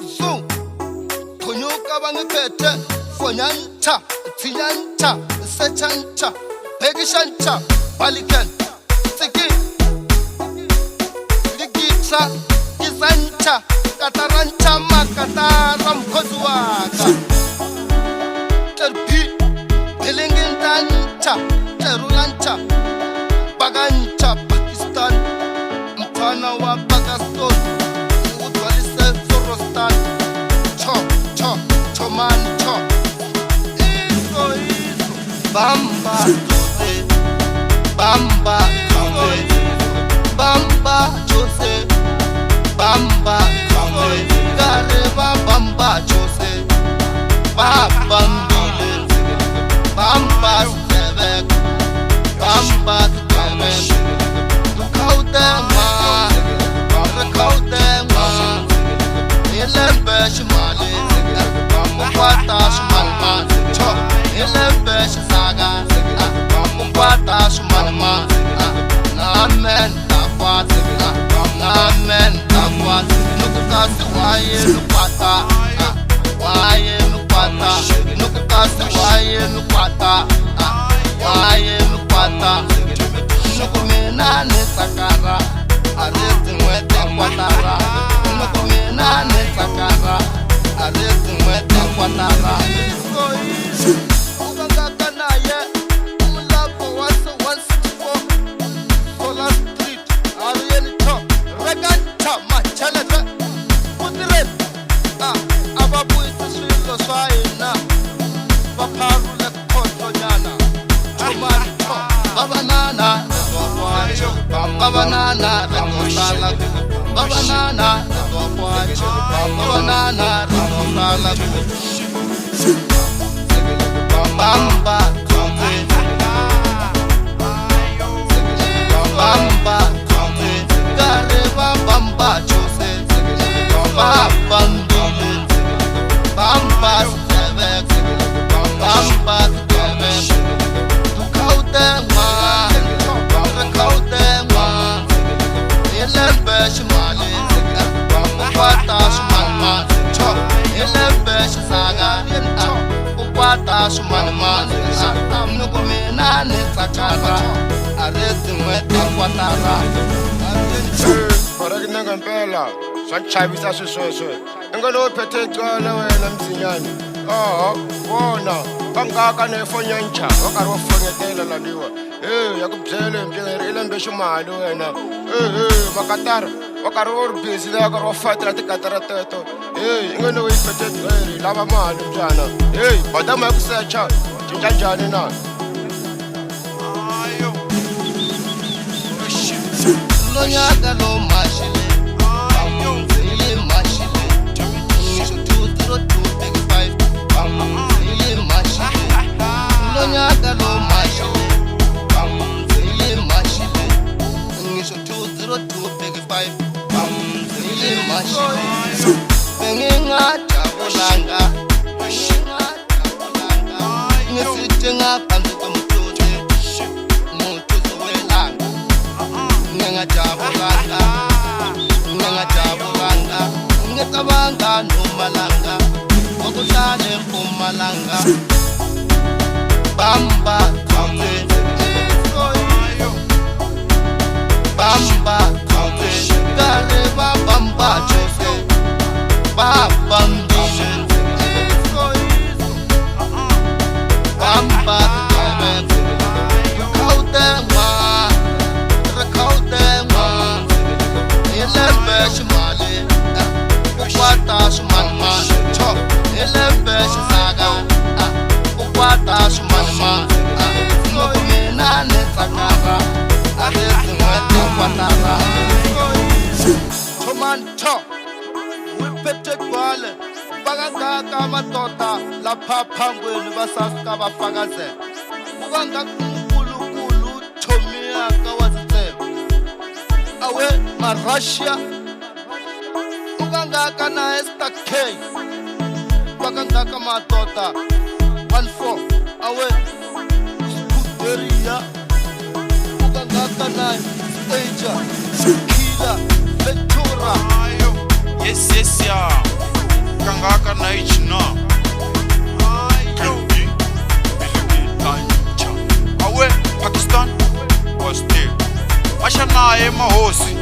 So khonyuka bangiphethe fonyanta thinyanta sechanta bekishanta balikan tsiki ligitsa izanta kataranta makatara mkhozi waka terpi elengentanta terulanta baganta Pakistan mfana wa Pakistan udwalise Zorostan choman cho iso bamba bamba bamba chose bamba gareba bamba chose babambile bamba sebek bamba sebek kaudema ilembe shimali mukwata shimalma cho ilembe shisaga mukwata shimalma namen takwat nukukasi waye nukwata nukukasi waye nukwata nukumina nisakara arezi mwete kwatara nukumina nisakara arezi mwete kwatara ukangaka naye umulapo wase 164 Solar Street aruyeni to reganta machalete kutiren ababuyisa swilo swayina bapharule khotonyana chumani to babanana babanana retosala babanana retokwacho babanana retosala bamba bamba gareba bamba chose babandule bamba sebek bamba sebek ilembe shimali mukwata shimalma cho ilembe shisaga mukwata shimalma nukumina nisakara arezi mwete kwatara Korakinanga mpela swanchabisa swisweswe engelophethe icala wena mzinyane wona bangaka nefonyantsha wakari wafonyetela laniwa yakubyele mjengeri ilembe ximali wena makatara wakari wo ri busy leyi wakari wa fatela tikatara teto ingene wo yiphethe eri lava mali mbyana badama ya ku secha cinca njhani na lonyaka lo mashile ile mashile ngisho 20235 ile mashile lonyaka lo mashile ile mashile ngisho 20235 ile mashile bengingajabulanga ngisithi ngaphansi komthuthe umthutho welanga ngingajabulanga ngicabanga nomalanga okuhlale kumalanga bamba bamba gareba bamba chose babambile bamba ilembe shimali ukwata shimalma cho ilembe shisaga ukwata shimalma nukumina nisakara arezi mwete kwatara chomanto wiphethe gwale bakangaka amadoda lapha phangweni basafika bafakazela ukangakunkulunkulu thomiyaka wazitseba awe marussia ukangaka na Esther K bakangaka madoda 14 awe Scuderia ukangaka na Stager Killer Ventura yes yeah mahosi